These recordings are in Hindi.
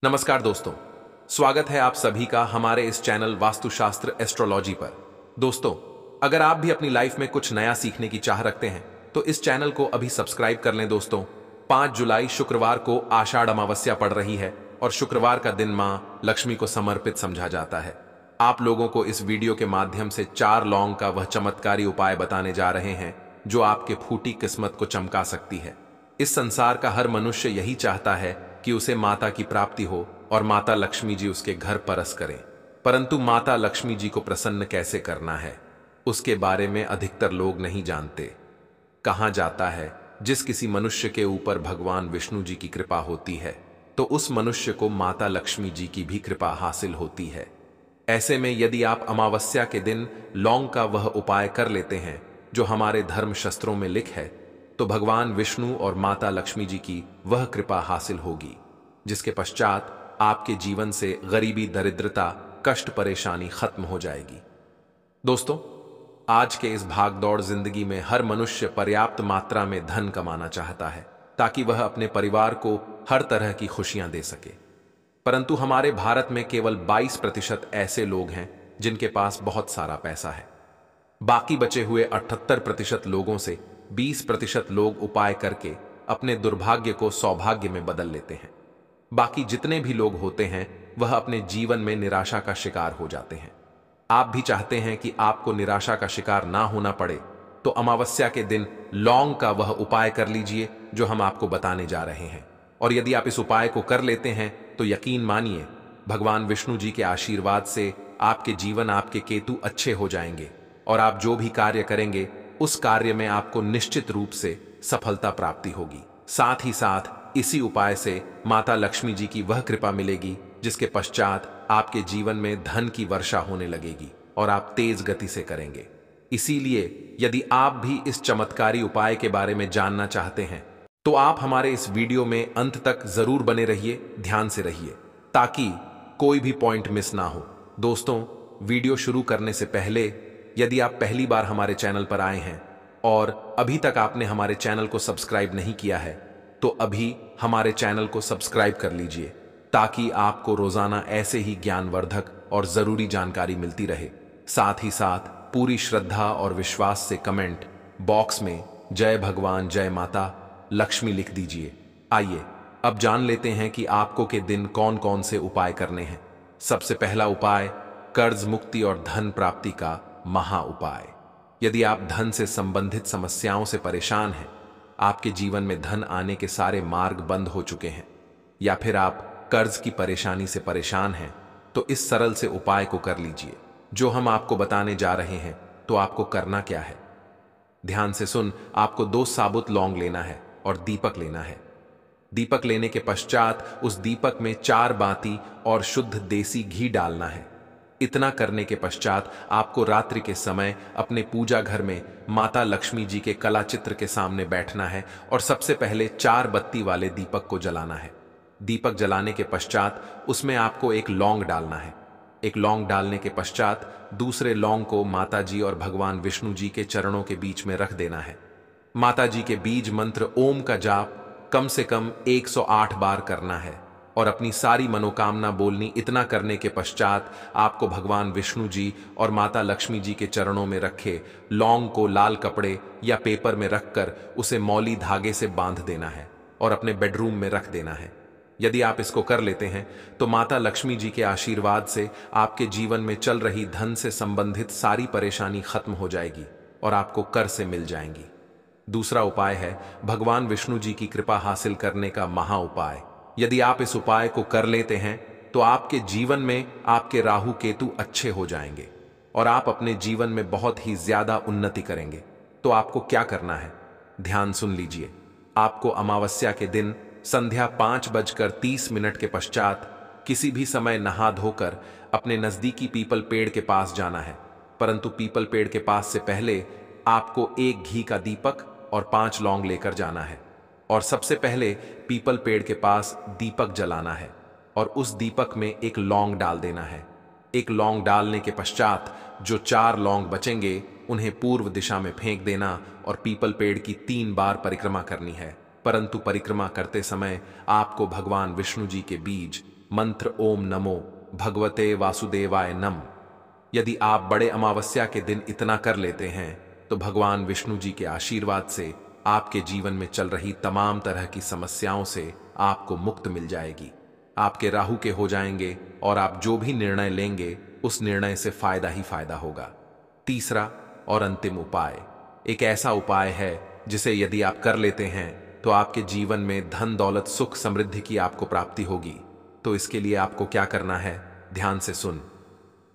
नमस्कार दोस्तों, स्वागत है आप सभी का हमारे इस चैनल वास्तुशास्त्र एस्ट्रोलॉजी पर। दोस्तों, अगर आप भी अपनी लाइफ में कुछ नया सीखने की चाह रखते हैं तो इस चैनल को अभी सब्सक्राइब कर लें। दोस्तों, 5 जुलाई शुक्रवार को आषाढ़ अमावस्या पड़ रही है और शुक्रवार का दिन मां लक्ष्मी को समर्पित समझा जाता है। आप लोगों को इस वीडियो के माध्यम से 4 लौंग का वह चमत्कारी उपाय बताने जा रहे हैं जो आपके फूटी किस्मत को चमका सकती है। इस संसार का हर मनुष्य यही चाहता है कि उसे माता की प्राप्ति हो और माता लक्ष्मी जी उसके घर परस करें। परंतु माता लक्ष्मी जी को प्रसन्न कैसे करना है, उसके बारे में अधिकतर लोग नहीं जानते। कहा जाता है जिस किसी मनुष्य के ऊपर भगवान विष्णु जी की कृपा होती है तो उस मनुष्य को माता लक्ष्मी जी की भी कृपा हासिल होती है। ऐसे में यदि आप अमावस्या के दिन लौंग का वह उपाय कर लेते हैं जो हमारे धर्म शास्त्रों में लिख है, तो भगवान विष्णु और माता लक्ष्मी जी की वह कृपा हासिल होगी जिसके पश्चात आपके जीवन से गरीबी, दरिद्रता, कष्ट, परेशानी खत्म हो जाएगी। दोस्तों, आज के इस भागदौड़ जिंदगी में हर मनुष्य पर्याप्त मात्रा में धन कमाना चाहता है ताकि वह अपने परिवार को हर तरह की खुशियां दे सके। परंतु हमारे भारत में केवल 22% ऐसे लोग हैं जिनके पास बहुत सारा पैसा है। बाकी बचे हुए 78% लोगों से 20% लोग उपाय करके अपने दुर्भाग्य को सौभाग्य में बदल लेते हैं। बाकी जितने भी लोग होते हैं वह अपने जीवन में निराशा का शिकार हो जाते हैं। आप भी चाहते हैं कि आपको निराशा का शिकार ना होना पड़े, तो अमावस्या के दिन लौंग का वह उपाय कर लीजिए जो हम आपको बताने जा रहे हैं। और यदि आप इस उपाय को कर लेते हैं तो यकीन मानिए, भगवान विष्णु जी के आशीर्वाद से आपके जीवन, आपके केतु अच्छे हो जाएंगे और आप जो भी कार्य करेंगे उस कार्य में आपको निश्चित रूप से सफलता प्राप्ति होगी। साथ ही साथ इसी उपाय से माता लक्ष्मी जी की वह कृपा मिलेगी जिसके पश्चात आपके जीवन में धन की वर्षा होने लगेगी और आप तेज गति से करेंगे। इसीलिए यदि आप भी इस चमत्कारी उपाय के बारे में जानना चाहते हैं तो आप हमारे इस वीडियो में अंत तक जरूर बने रहिए, ध्यान से रहिए ताकि कोई भी पॉइंट मिस ना हो। दोस्तों, वीडियो शुरू करने से पहले यदि आप पहली बार हमारे चैनल पर आए हैं और अभी तक आपने हमारे चैनल को सब्सक्राइब नहीं किया है तो अभी हमारे चैनल को सब्सक्राइब कर लीजिए ताकि आपको रोजाना ऐसे ही ज्ञानवर्धक और जरूरी जानकारी मिलती रहे। साथ ही साथ पूरी श्रद्धा और विश्वास से कमेंट बॉक्स में जय भगवान, जय माता लक्ष्मी लिख दीजिए। आइए अब जान लेते हैं कि आपको के दिन कौन कौन से उपाय करने हैं। सबसे पहला उपाय, कर्ज मुक्ति और धन प्राप्ति का महा उपाय। यदि आप धन से संबंधित समस्याओं से परेशान हैं, आपके जीवन में धन आने के सारे मार्ग बंद हो चुके हैं, या फिर आप कर्ज की परेशानी से परेशान हैं, तो इस सरल से उपाय को कर लीजिए जो हम आपको बताने जा रहे हैं। तो आपको करना क्या है, ध्यान से सुन। आपको 2 साबुत लौंग लेना है और दीपक लेना है। दीपक लेने के पश्चात उस दीपक में 4 बाती और शुद्ध देसी घी डालना है। इतना करने के पश्चात आपको रात्रि के समय अपने पूजा घर में माता लक्ष्मी जी के कला चित्र के सामने बैठना है और सबसे पहले 4 बत्ती वाले दीपक को जलाना है। दीपक जलाने के पश्चात उसमें आपको एक लौंग डालना है। एक लौंग डालने के पश्चात दूसरे लौंग को माता जी और भगवान विष्णु जी के चरणों के बीच में रख देना है। माता जी के बीज मंत्र ओम का जाप कम से कम 108 बार करना है और अपनी सारी मनोकामना बोलनी। इतना करने के पश्चात आपको भगवान विष्णु जी और माता लक्ष्मी जी के चरणों में रखे लौंग को लाल कपड़े या पेपर में रखकर उसे मौली धागे से बांध देना है और अपने बेडरूम में रख देना है। यदि आप इसको कर लेते हैं तो माता लक्ष्मी जी के आशीर्वाद से आपके जीवन में चल रही धन से संबंधित सारी परेशानी खत्म हो जाएगी और आपको कर से मिल जाएंगी। दूसरा उपाय है भगवान विष्णु जी की कृपा हासिल करने का महा उपाय। यदि आप इस उपाय को कर लेते हैं तो आपके जीवन में आपके राहु केतु अच्छे हो जाएंगे और आप अपने जीवन में बहुत ही ज्यादा उन्नति करेंगे। तो आपको क्या करना है, ध्यान सुन लीजिए। आपको अमावस्या के दिन संध्या 5:30 के पश्चात किसी भी समय नहा धोकर अपने नजदीकी पीपल पेड़ के पास जाना है। परंतु पीपल पेड़ के पास से पहले आपको 1 घी का दीपक और 5 लौंग लेकर जाना है और सबसे पहले पीपल पेड़ के पास दीपक जलाना है और उस दीपक में एक लौंग डाल देना है। एक लौंग डालने के पश्चात जो 4 लौंग बचेंगे उन्हें पूर्व दिशा में फेंक देना और पीपल पेड़ की 3 बार परिक्रमा करनी है। परंतु परिक्रमा करते समय आपको भगवान विष्णु जी के बीज मंत्र ओम नमो भगवते वासुदेवाय नम। यदि आप बड़े अमावस्या के दिन इतना कर लेते हैं तो भगवान विष्णु जी के आशीर्वाद से आपके जीवन में चल रही तमाम तरह की समस्याओं से आपको मुक्त मिल जाएगी। आपके राहु के हो जाएंगे और आप जो भी निर्णय लेंगे उस निर्णय से फायदा ही फायदा होगा। तीसरा और अंतिम उपाय एक ऐसा उपाय है जिसे यदि आप कर लेते हैं तो आपके जीवन में धन दौलत सुख समृद्धि की आपको प्राप्ति होगी। तो इसके लिए आपको क्या करना है, ध्यान से सुन।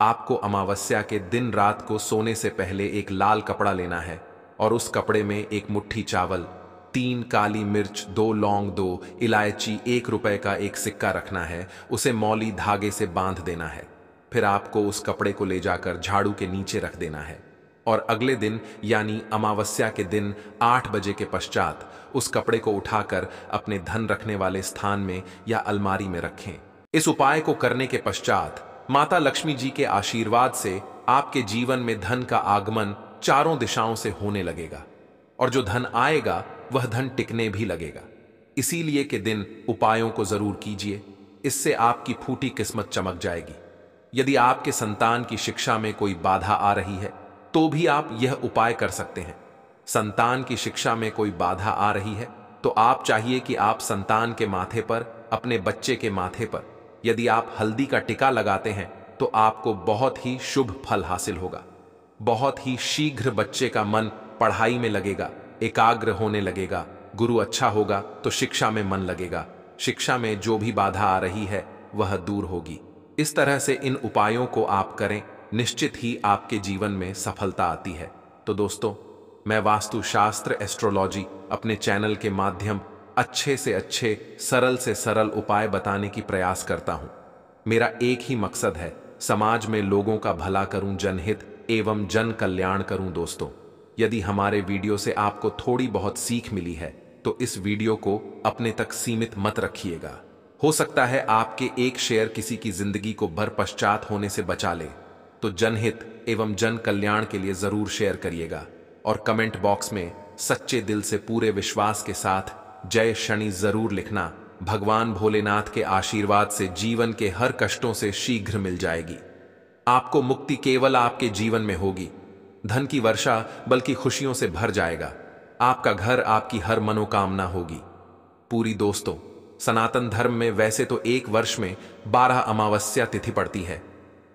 आपको अमावस्या के दिन रात को सोने से पहले एक लाल कपड़ा लेना है और उस कपड़े में एक मुट्ठी चावल, 3 काली मिर्च, 2 लौंग, 2 इलायची, 1 रुपए का एक सिक्का रखना है। उसे मौली धागे से बांध देना है। फिर आपको उस कपड़े को ले जाकर झाड़ू के नीचे रख देना है और अगले दिन यानी अमावस्या के दिन 8 बजे के पश्चात उस कपड़े को उठाकर अपने धन रखने वाले स्थान में या अलमारी में रखें। इस उपाय को करने के पश्चात माता लक्ष्मी जी के आशीर्वाद से आपके जीवन में धन का आगमन चारों दिशाओं से होने लगेगा और जो धन आएगा वह धन टिकने भी लगेगा। इसीलिए के दिन उपायों को जरूर कीजिए, इससे आपकी फूटी किस्मत चमक जाएगी। यदि आपके संतान की शिक्षा में कोई बाधा आ रही है तो भी आप यह उपाय कर सकते हैं। संतान की शिक्षा में कोई बाधा आ रही है तो आप चाहिए कि आप संतान के माथे पर, अपने बच्चे के माथे पर यदि आप हल्दी का टिका लगाते हैं तो आपको बहुत ही शुभ फल हासिल होगा। बहुत ही शीघ्र बच्चे का मन पढ़ाई में लगेगा, एकाग्र होने लगेगा। गुरु अच्छा होगा तो शिक्षा में मन लगेगा। शिक्षा में जो भी बाधा आ रही है वह दूर होगी। इस तरह से इन उपायों को आप करें, निश्चित ही आपके जीवन में सफलता आती है। तो दोस्तों, मैं वास्तुशास्त्र एस्ट्रोलॉजी अपने चैनल के माध्यम अच्छे से अच्छे, सरल से सरल उपाय बताने की प्रयास करता हूं। मेरा एक ही मकसद है, समाज में लोगों का भला करूं, जनहित एवं जन कल्याण करूं। दोस्तों, यदि हमारे वीडियो से आपको थोड़ी बहुत सीख मिली है तो इस वीडियो को अपने तक सीमित मत रखिएगा। हो सकता है आपके एक शेयर किसी की जिंदगी को बरपश्चात होने से बचा ले, तो जनहित एवं जन कल्याण के लिए जरूर शेयर करिएगा और कमेंट बॉक्स में सच्चे दिल से पूरे विश्वास के साथ जय शनि जरूर लिखना। भगवान भोलेनाथ के आशीर्वाद से जीवन के हर कष्टों से शीघ्र मिल जाएगी। आपको मुक्ति केवल आपके जीवन में होगी। धन की वर्षा बल्कि खुशियों से भर जाएगा। आपका घर आपकी हर मनोकामना होगी पूरी। दोस्तों, सनातन धर्म में वैसे तो एक वर्ष में 12 अमावस्या तिथि पड़ती है,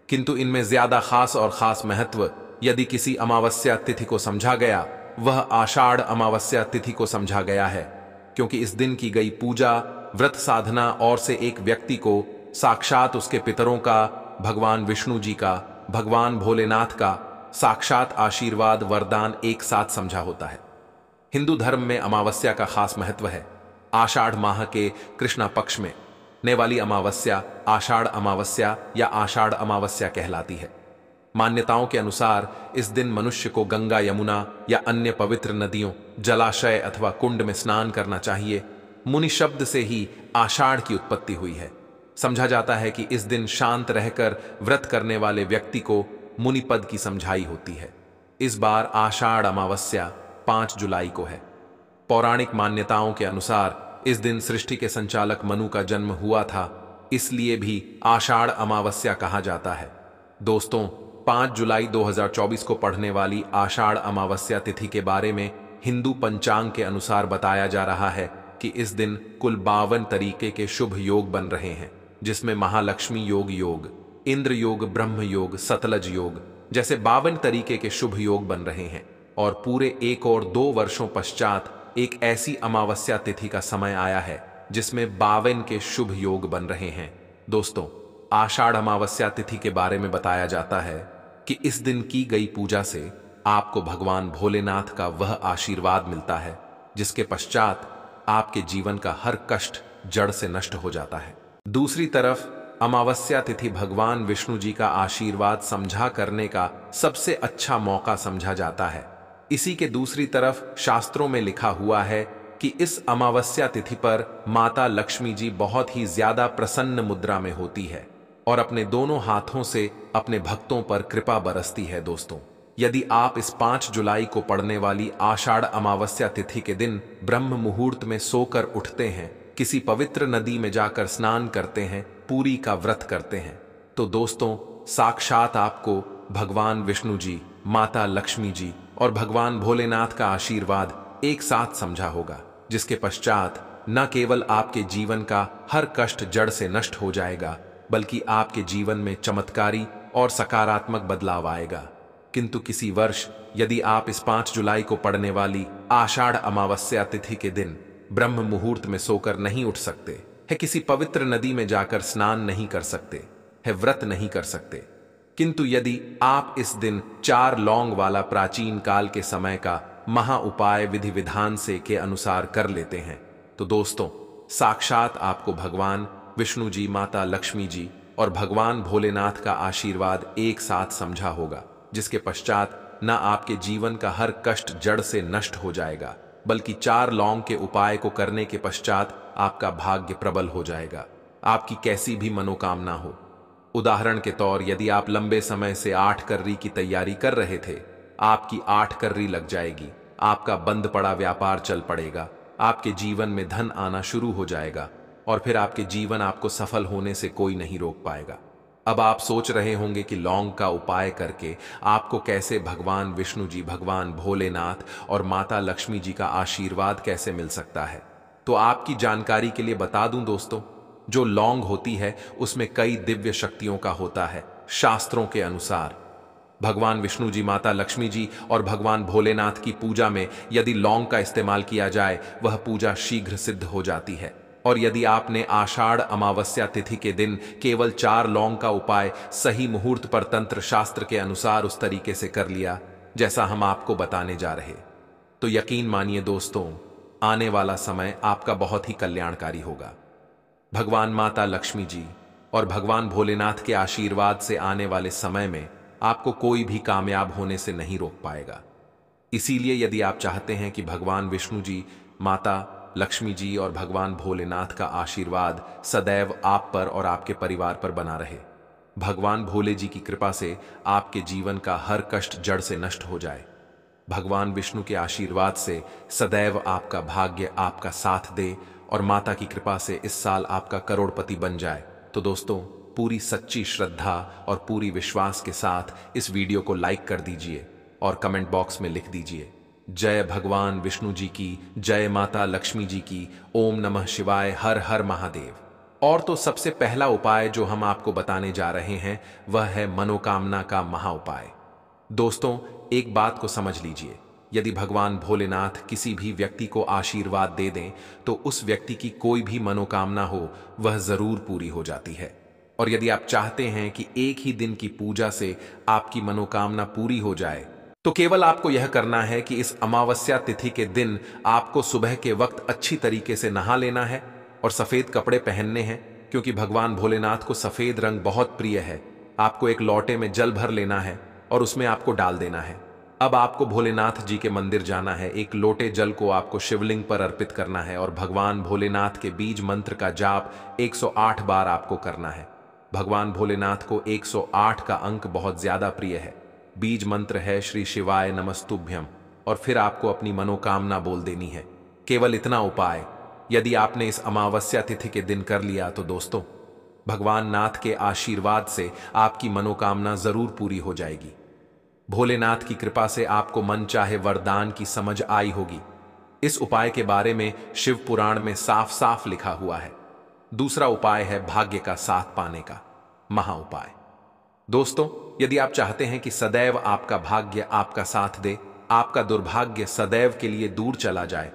किंतु इनमें ज्यादा खास और खास महत्व यदि किसी अमावस्या तिथि को समझा गया वह आषाढ़ अमावस्या तिथि को समझा गया है, क्योंकि इस दिन की गई पूजा, व्रत साधना और से एक व्यक्ति को साक्षात उसके पितरों का, भगवान विष्णु जी का, भगवान भोलेनाथ का साक्षात आशीर्वाद वरदान एक साथ समझा होता है। हिंदू धर्म में अमावस्या का खास महत्व है। आषाढ़ माह के कृष्णा पक्ष में ने वाली अमावस्या आषाढ़ अमावस्या या आषाढ़ अमावस्या कहलाती है। मान्यताओं के अनुसार इस दिन मनुष्य को गंगा, यमुना या अन्य पवित्र नदियों, जलाशय अथवा कुंड में स्नान करना चाहिए। मुनि शब्द से ही आषाढ़ की उत्पत्ति हुई है। समझा जाता है कि इस दिन शांत रहकर व्रत करने वाले व्यक्ति को मुनि पद की समझाई होती है। इस बार आषाढ़ अमावस्या 5 जुलाई को है। पौराणिक मान्यताओं के अनुसार इस दिन सृष्टि के संचालक मनु का जन्म हुआ था, इसलिए भी आषाढ़ अमावस्या कहा जाता है। दोस्तों, 5 जुलाई 2024 को पढ़ने वाली आषाढ़ अमावस्या तिथि के बारे में हिंदू पंचांग के अनुसार बताया जा रहा है कि इस दिन कुल 52 तरीके के शुभ योग बन रहे हैं, जिसमें महालक्ष्मी योग, इंद्र योग, ब्रह्म योग, सतलज योग जैसे 52 तरीके के शुभ योग बन रहे हैं। और पूरे 1 और 2 वर्षों पश्चात एक ऐसी अमावस्या तिथि का समय आया है जिसमें 52 के शुभ योग बन रहे हैं। दोस्तों, आषाढ़ अमावस्या तिथि के बारे में बताया जाता है कि इस दिन की गई पूजा से आपको भगवान भोलेनाथ का वह आशीर्वाद मिलता है जिसके पश्चात आपके जीवन का हर कष्ट जड़ से नष्ट हो जाता है। दूसरी तरफ अमावस्या तिथि भगवान विष्णु जी का आशीर्वाद समझा करने का सबसे अच्छा मौका समझा जाता है। इसी के दूसरी तरफ शास्त्रों में लिखा हुआ है कि इस अमावस्या तिथि पर माता लक्ष्मी जी बहुत ही ज्यादा प्रसन्न मुद्रा में होती है और अपने दोनों हाथों से अपने भक्तों पर कृपा बरसती है। दोस्तों, यदि आप इस 5 जुलाई को पड़ने वाली आषाढ़ अमावस्या तिथि के दिन ब्रह्म मुहूर्त में सोकर उठते हैं, किसी पवित्र नदी में जाकर स्नान करते हैं पूरी का व्रत करते हैं तो दोस्तों साक्षात आपको भगवान विष्णु जी, माता लक्ष्मी जी और भगवान भोलेनाथ का आशीर्वाद एक साथ समझा होगा, जिसके पश्चात न केवल आपके जीवन का हर कष्ट जड़ से नष्ट हो जाएगा, बल्कि आपके जीवन में चमत्कारी और सकारात्मक बदलाव आएगा। किंतु किसी वर्ष यदि आप इस 5 जुलाई को पड़ने वाली आषाढ़ अमावस्या तिथि के दिन ब्रह्म मुहूर्त में सोकर नहीं उठ सकते, है किसी पवित्र नदी में जाकर स्नान नहीं कर सकते, है व्रत नहीं कर सकते, किंतु यदि आप इस दिन 4 लौंग वाला प्राचीन काल के समय का महा उपाय विधि विधान से के अनुसार कर लेते हैं तो दोस्तों साक्षात आपको भगवान विष्णु जी, माता लक्ष्मी जी और भगवान भोलेनाथ का आशीर्वाद एक साथ समझा होगा, जिसके पश्चात न आपके जीवन का हर कष्ट जड़ से नष्ट हो जाएगा, बल्कि 4 लौंग के उपाय को करने के पश्चात आपका भाग्य प्रबल हो जाएगा, आपकी कैसी भी मनोकामना हो। उदाहरण के तौर यदि आप लंबे समय से 8 कर्री की तैयारी कर रहे थे, आपकी 8 कर्री लग जाएगी, आपका बंद पड़ा व्यापार चल पड़ेगा, आपके जीवन में धन आना शुरू हो जाएगा और फिर आपके जीवन आपको सफल होने से कोई नहीं रोक पाएगा। अब आप सोच रहे होंगे कि लौंग का उपाय करके आपको कैसे भगवान विष्णु जी, भगवान भोलेनाथ और माता लक्ष्मी जी का आशीर्वाद कैसे मिल सकता है। तो आपकी जानकारी के लिए बता दूं दोस्तों, जो लौंग होती है उसमें कई दिव्य शक्तियों का होता है। शास्त्रों के अनुसार भगवान विष्णु जी, माता लक्ष्मी जी और भगवान भोलेनाथ की पूजा में यदि लौंग का इस्तेमाल किया जाए वह पूजा शीघ्र सिद्ध हो जाती है। और यदि आपने आषाढ़ अमावस्या तिथि के दिन केवल 4 लौंग का उपाय सही मुहूर्त पर तंत्र शास्त्र के अनुसार उस तरीके से कर लिया जैसा हम आपको बताने जा रहे, तो यकीन मानिए दोस्तों आने वाला समय आपका बहुत ही कल्याणकारी होगा। भगवान माता लक्ष्मी जी और भगवान भोलेनाथ के आशीर्वाद से आने वाले समय में आपको कोई भी कामयाब होने से नहीं रोक पाएगा। इसीलिए यदि आप चाहते हैं कि भगवान विष्णु जी, माता लक्ष्मी जी और भगवान भोलेनाथ का आशीर्वाद सदैव आप पर और आपके परिवार पर बना रहे, भगवान भोले जी की कृपा से आपके जीवन का हर कष्ट जड़ से नष्ट हो जाए, भगवान विष्णु के आशीर्वाद से सदैव आपका भाग्य आपका साथ दे और माता की कृपा से इस साल आपका करोड़पति बन जाए, तो दोस्तों पूरी सच्ची श्रद्धा और पूरी विश्वास के साथ इस वीडियो को लाइक कर दीजिए और कमेंट बॉक्स में लिख दीजिए जय भगवान विष्णु जी की, जय माता लक्ष्मी जी की, ओम नमः शिवाय, हर हर महादेव। और तो सबसे पहला उपाय जो हम आपको बताने जा रहे हैं वह है मनोकामना का महा उपाय। दोस्तों एक बात को समझ लीजिए, यदि भगवान भोलेनाथ किसी भी व्यक्ति को आशीर्वाद दे दें तो उस व्यक्ति की कोई भी मनोकामना हो वह जरूर पूरी हो जाती है। और यदि आप चाहते हैं कि एक ही दिन की पूजा से आपकी मनोकामना पूरी हो जाए तो केवल आपको यह करना है कि इस अमावस्या तिथि के दिन आपको सुबह के वक्त अच्छी तरीके से नहा लेना है और सफेद कपड़े पहनने हैं, क्योंकि भगवान भोलेनाथ को सफेद रंग बहुत प्रिय है। आपको एक लोटे में जल भर लेना है और उसमें आपको डाल देना है। अब आपको भोलेनाथ जी के मंदिर जाना है, एक लोटे जल को आपको शिवलिंग पर अर्पित करना है और भगवान भोलेनाथ के बीज मंत्र का जाप 108 बार आपको करना है। भगवान भोलेनाथ को 108 का अंक बहुत ज्यादा प्रिय है। बीज मंत्र है श्री शिवाय नमस्तुभ्यम और फिर आपको अपनी मनोकामना बोल देनी है। केवल इतना उपाय यदि आपने इस अमावस्या तिथि के दिन कर लिया तो दोस्तों भगवान नाथ के आशीर्वाद से आपकी मनोकामना जरूर पूरी हो जाएगी। भोलेनाथ की कृपा से आपको मन चाहे वरदान की समझ आई होगी। इस उपाय के बारे में शिव पुराण में साफ साफ लिखा हुआ है। दूसरा उपाय है भाग्य का साथ पाने का महा उपाय। दोस्तों यदि आप चाहते हैं कि सदैव आपका भाग्य आपका साथ दे, आपका दुर्भाग्य सदैव के लिए दूर चला जाए,